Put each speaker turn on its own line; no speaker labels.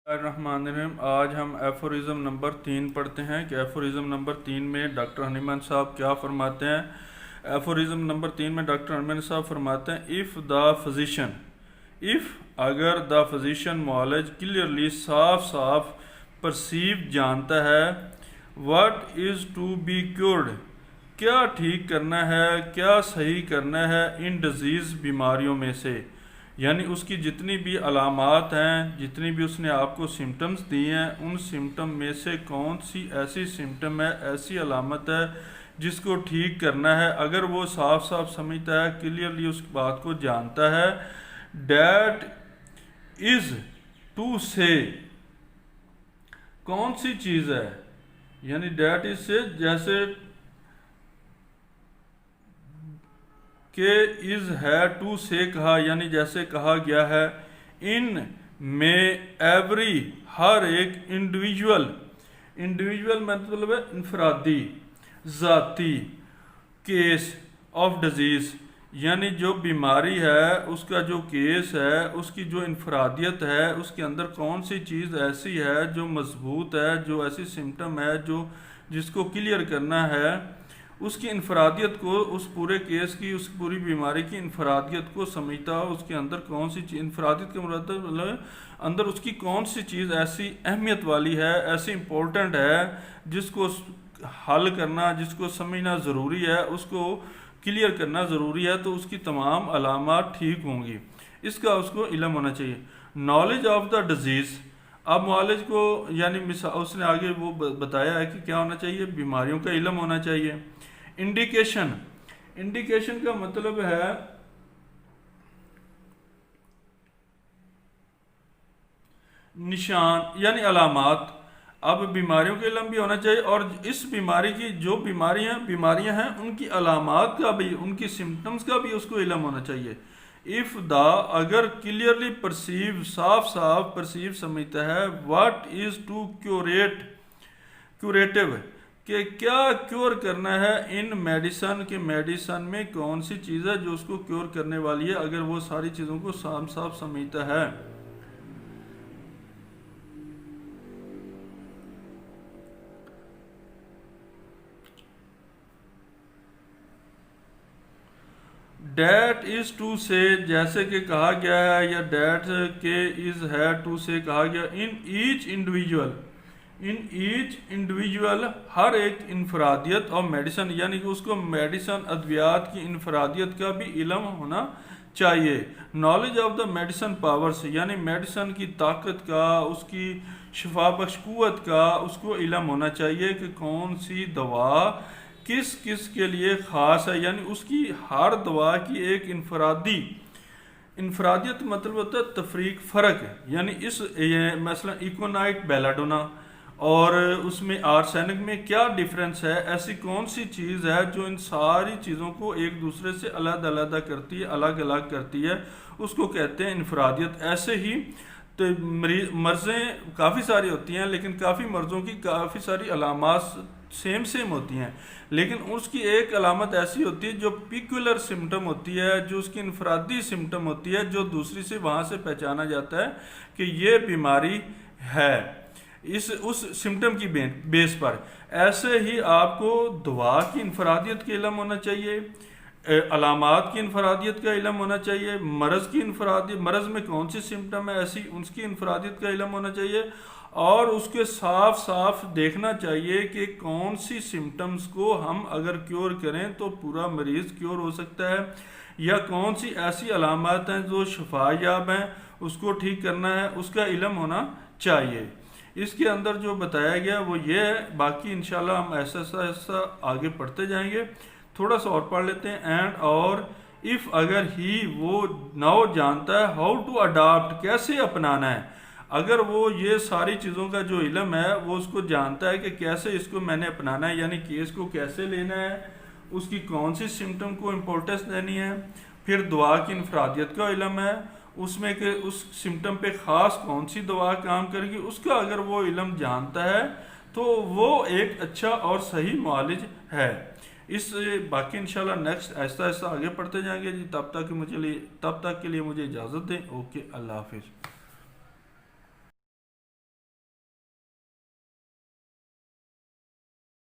रहमानिर्रहीम। आज हम एफोरिज़म नंबर 3 पढ़ते हैं कि एफोरिज़म नंबर 3 में डॉक्टर हनीमन साहब क्या फरमाते हैं। एफोरिज़म नंबर 3 में डॉक्टर हनीमन साहब फरमाते हैं इफ़ अगर द फिजिशियन मॉलेज क्लियरली साफ साफ परसीव जानता है what is to be cured, क्या ठीक करना है, क्या सही करना है इन डिजीज़ बीमारियों में से, यानी उसकी जितनी भी अलामात हैं, जितनी भी उसने आपको सिम्टम्स दिए हैं, उन सिम्टम में से कौन सी ऐसी सिम्टम है, ऐसी अलामत है जिसको ठीक करना है। अगर वो साफ साफ समझता है, क्लियरली उस बात को जानता है, डैट इज़ टू से कौन सी चीज़ है, यानी डैट इज से जैसे के इज़ है टू से कहा, यानी जैसे कहा गया है इन में एवरी हर एक इंडिविजुअल मतलब है इनफरादी ज़ाती केस ऑफ डिजीज़, यानी जो बीमारी है उसका जो केस है, उसकी जो इनफरादियत है, उसके अंदर कौन सी चीज़ ऐसी है जो मजबूत है, जो ऐसी सिम्टम है जो जिसको क्लियर करना है, उसकी इनफरादियत को, उस पूरे केस की, उस पूरी बीमारी की इनफरादियत को समझता हो। उसके अंदर कौन सी चीज़, इनफरादियत के मतलब अंदर उसकी कौन सी चीज़ ऐसी अहमियत वाली है, ऐसी इम्पोर्टेंट है जिसको हल करना, जिसको समझना ज़रूरी है, उसको क्लियर करना ज़रूरी है, तो उसकी तमाम अलामात ठीक होंगी। इसका उसको इल्म होना चाहिए। नॉलेज ऑफ द डिजीज़, अब नॉलेज को यानी उसने आगे वो बताया है कि क्या होना चाहिए, बीमारियों का इल्म होना चाहिए। इंडिकेशन का मतलब है निशान यानी अलामात। अब बीमारियों का इल्म भी होना चाहिए और इस बीमारी की जो बीमारियां हैं उनकी अलामात का भी, उनकी सिम्टम्स का भी उसको इल्म होना चाहिए। इफ़ द अगर क्लियरली परसीव साफ साफ परसीव समझता है व्हाट इज़ टू क्यूरेटिव कि क्या क्योर करना है इन मेडिसन के, मेडिसन में कौन सी चीज़ है जो उसको क्योर करने वाली है, अगर वो सारी चीज़ों को साफ साफ समझता है। डैट इज़ टू से जैसे कि कहा गया है, या डैट के इज़ है टू से कहा गया इन ईच इंडिविजुअल हर एक इनफरादियत और मेडिसन, यानी कि उसको मेडिसन अद्वियात की इनफरादियत का भी इल्म होना चाहिए। Knowledge of the medicine powers, यानी मेडिसन की ताकत का, उसकी शिफा बख्श कुव्वत का उसको इल्म होना चाहिए कि कौन सी दवा किस किस के लिए ख़ास है, यानी उसकी हर दवा की एक इनफरादियत मतलब होता है तफरीक फ़र्क है। यानी इस मसलन इकोनाइट बेलाडोना और उसमें आर्सेनिक में क्या डिफरेंस है, ऐसी कौन सी चीज़ है जो इन सारी चीज़ों को एक दूसरे से अलग अलग करती है, अलग अलग करती है, उसको कहते हैं इनफरादियत। ऐसे ही तो मर्ज़ें काफ़ी सारी होती हैं, लेकिन काफ़ी मर्ज़ों की काफ़ी सारी अलामात सेम होती हैं, लेकिन उसकी एक अलामत ऐसी होती है जो पिकुलर सिम्टम होती है, जो उसकी इनफरादी सिम्टम होती है, जो दूसरी से वहाँ से पहचाना जाता है कि ये बीमारी है उस सिम्टम की बेस पर। ऐसे ही आपको दवा की इनफरादियत का इल्म होना चाहिए, अलामात की इनफरादियत का इल्म होना चाहिए, मरज़ की इनफरादियत, मरज़ में कौन सी सिम्टम है ऐसी उसकी इनफरादियत का इल्म होना चाहिए, और उसके साफ साफ देखना चाहिए कि कौन सी सिम्टम्स को हम अगर क्योर करें तो पूरा मरीज़ क्योर हो सकता है, या कौन सी ऐसी अलामत हैं जो शफायाब हैं उसको ठीक करना है, उसका इल्म होना चाहिए। इसके अंदर जो बताया गया वो ये है, बाकी इंशाल्लाह हम ऐसा ऐसा आगे पढ़ते जाएंगे। थोड़ा सा और पढ़ लेते हैं। एंड और इफ़ अगर ही वो नाउ जानता है हाउ टू अडाप्ट कैसे अपनाना है, अगर वो ये सारी चीज़ों का जो इल्म है वो उसको जानता है कि कैसे इसको मैंने अपनाना है, यानी केस को कैसे लेना है, उसकी कौन सी सिम्टम को इम्पोर्टेंस देनी है, फिर दवा की इनफरादियत का इल्म है, उसमें कि उस सिम्टम पे ख़ास कौन सी दवा काम करेगी, उसका अगर वो इल्म जानता है तो वो एक अच्छा और सही मुआलिज है। इस बाकी इंशाल्लाह नेक्स्ट ऐसा ऐसा आगे पढ़ते जाएंगे जी। तब तक के लिए मुझे इजाज़त दें। ओके, अल्लाह हाफिज़।